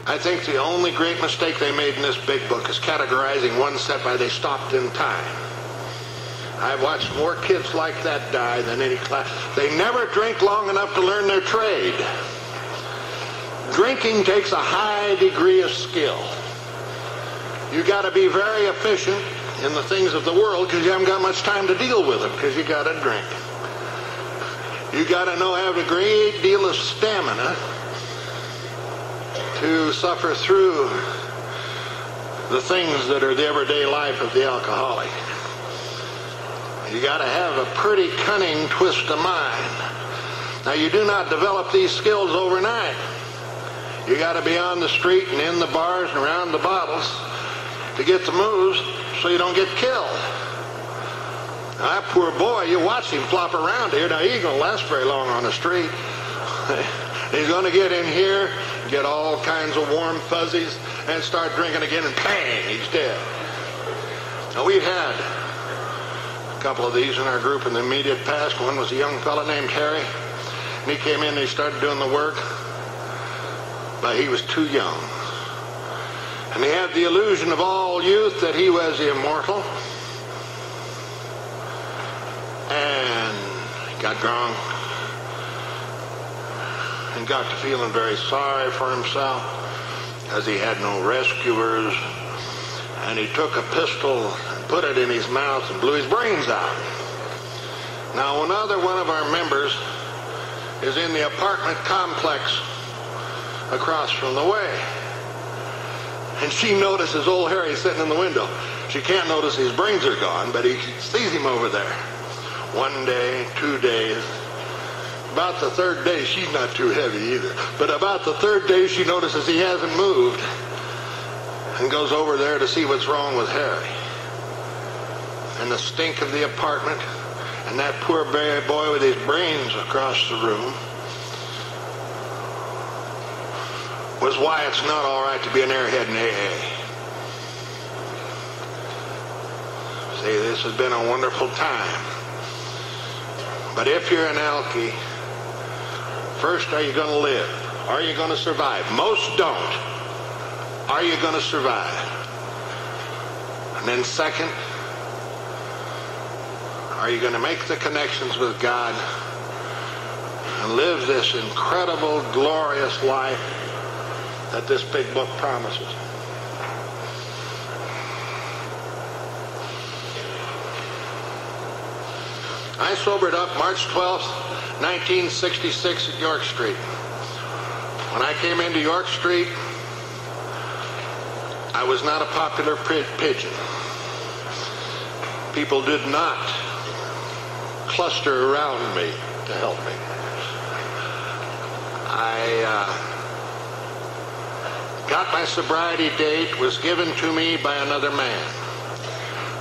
I think the only great mistake they made in this big book is categorizing one set by they stopped in time. I've watched more kids like that die than any class. They never drink long enough to learn their trade. Drinking takes a high degree of skill. You got to be very efficient in the things of the world because you haven't got much time to deal with them because you got to drink. You got to have a great deal of stamina to suffer through the things that are the everyday life of the alcoholic. You got to have a pretty cunning twist of mind. Now, you do not develop these skills overnight. You got to be on the street and in the bars and around the bottles to get the moves so you don't get killed. Now, that poor boy, you watch him flop around here. Now, he ain't going to last very long on the street. He's going to get in here, get all kinds of warm fuzzies, and start drinking again, and bang, he's dead. Now, we've had a couple of these in our group in the immediate past. One was a young fellow named Harry, and he came in and he started doing the work, but he was too young. And he had the illusion of all youth that he was immortal, and he got drunk and got to feeling very sorry for himself because he had no rescuers, and he took a pistol and put it in his mouth and blew his brains out. Now, another one of our members is in the apartment complex across from the way, and she notices old Harry sitting in the window. She can't notice his brains are gone, but he sees him over there. 1 day, 2 days. About the third day, she's not too heavy either, but about the third day she notices he hasn't moved and goes over there to see what's wrong with Harry. And the stink of the apartment and that poor boy with his brains across the room was why it's not all right to be an airhead in AA. See, this has been a wonderful time. But if you're an alkie, first, are you going to live? Are you going to survive? Most don't. Are you going to survive? And then second, are you going to make the connections with God and live this incredible, glorious life that this big book promises? I sobered up March 12th, 1966 at York Street. When I came into York Street, I was not a popular pigeon. People did not cluster around me to help me. I got my sobriety date, was given to me by another man,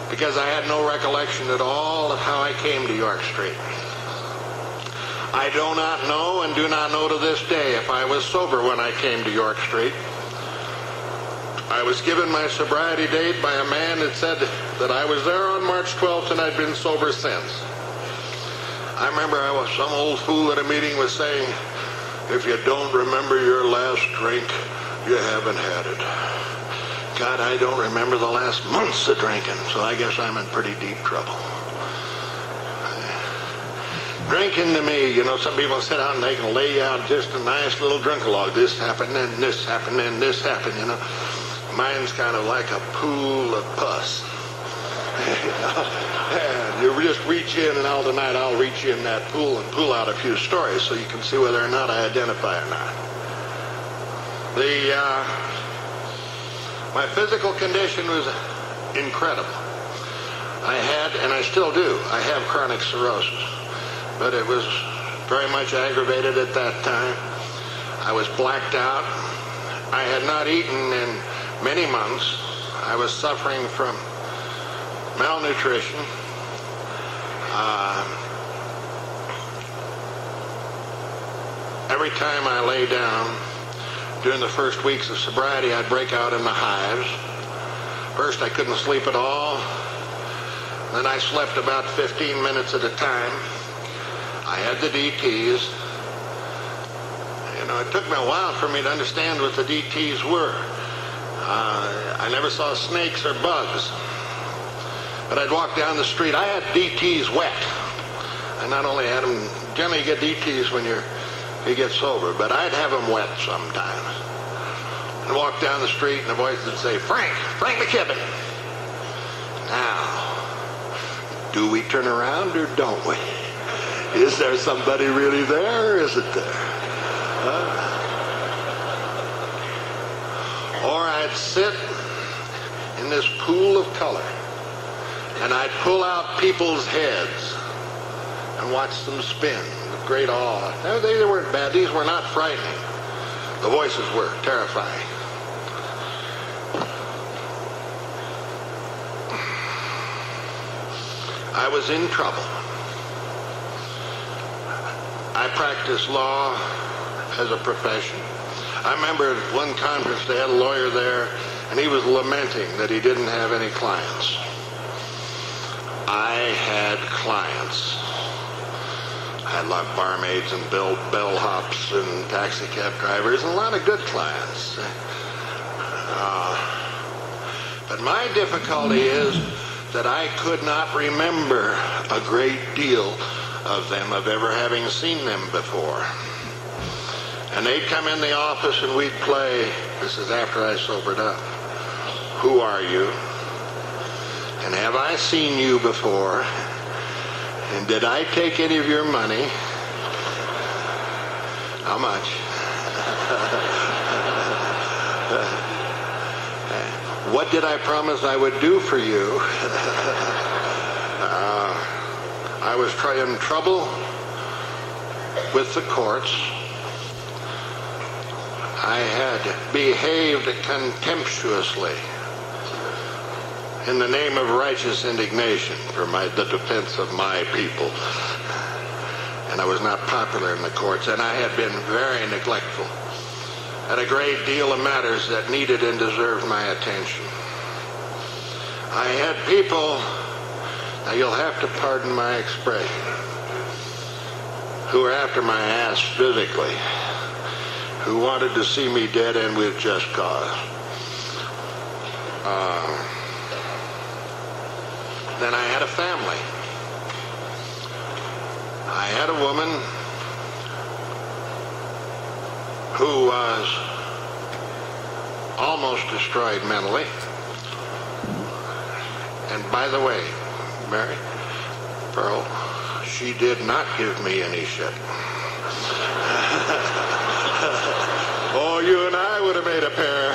because I had no recollection at all of how I came to York Street. I do not know and do not know to this day if I was sober when I came to York Street. I was given my sobriety date by a man that said that I was there on March 12th and I'd been sober since. I remember some old fool at a meeting was saying, if you don't remember your last drink, you haven't had it. God, I don't remember the last months of drinking, so I guess I'm in pretty deep trouble. Drinking to me, some people sit out and they can lay out just a nice little drink-a-log. This happened, and this happened, and this happened, Mine's kind of like a pool of pus. And you just reach in, and tonight I'll reach in that pool and pull out a few stories so you can see whether or not I identify or not. My physical condition was incredible. I had, and I still do, I have chronic cirrhosis. But it was very much aggravated at that time. I was blacked out. I had not eaten in many months. I was suffering from malnutrition. Every time I lay down, during the first weeks of sobriety, I'd break out in the hives. First, I couldn't sleep at all. Then I slept about 15 minutes at a time. I had the DTs. You know, it took me a while for me to understand what the DTs were. I never saw snakes or bugs. But I'd walk down the street. I had DTs wet. I not only had them, generally you get DTs when you get sober, but I'd have them wet sometimes. I'd walk down the street and the voice would say, Frank McK. Now, do we turn around or don't we? Is there somebody really there or isn't there? Or I'd sit in this pool of color and I'd pull out people's heads and watch them spin with great awe. No, they weren't bad. These were not frightening. The voices were terrifying. I was in trouble. I practiced law as a profession. I remember at one conference they had a lawyer there, and he was lamenting that he didn't have any clients. I had clients. I had a lot of barmaids and bellhops and taxi cab drivers and a lot of good clients. But my difficulty is that I could not remember a great deal of them, of ever having seen them before. And they'd come in the office and we'd play, this is after I sobered up, who are you? And have I seen you before? And did I take any of your money? How much? What did I promise I would do for you? I was in trouble with the courts. I had behaved contemptuously in the name of righteous indignation for the defense of my people. And I was not popular in the courts, and I had been very neglectful at a great deal of matters that needed and deserved my attention. I had people, now you'll have to pardon my expression, who were after my ass physically, who wanted to see me dead and with just cause. Then I had a family. I had a woman who was almost destroyed mentally. And by the way, Mary, Pearl, she did not give me any shit. Oh, you and I would have made a pair.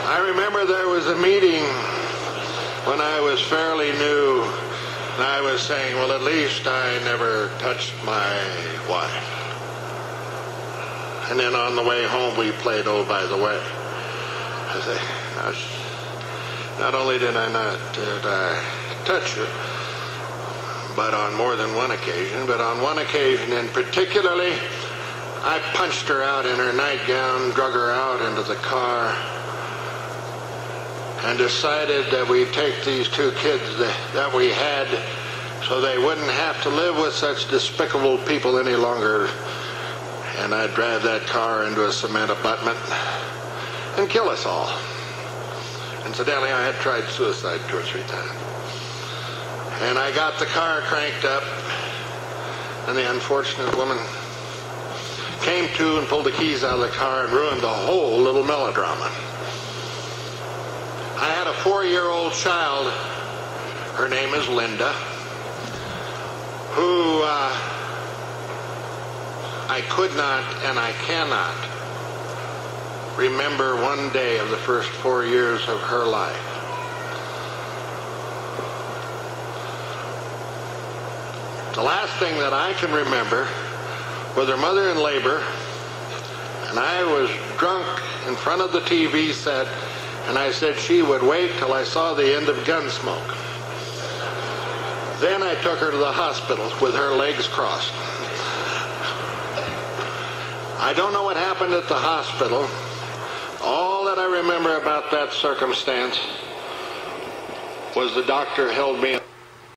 I remember there was a meeting when I was fairly new, and I was saying, well, at least I never touched my wife. And then on the way home, we played Oh, By the Way. I say, not only did I not touch her, but on more than one occasion, but on one occasion in particularly, I punched her out in her nightgown, drug her out into the car, and decided that we'd take these two kids that we had so they wouldn't have to live with such despicable people any longer. And I'd drive that car into a cement abutment and kill us all. Incidentally, I had tried suicide 2 or 3 times. And I got the car cranked up, and the unfortunate woman came to and pulled the keys out of the car and ruined the whole little melodrama. I had a 4-year-old child, her name is Linda, who I could not and I cannot remember one day of the first 4 years of her life. The last thing that I can remember was her mother in labor, and I was drunk in front of the TV set, and I said she would wait till I saw the end of Gunsmoke. Then I took her to the hospital with her legs crossed. I don't know what happened at the hospital. All that I remember about that circumstance was the doctor held me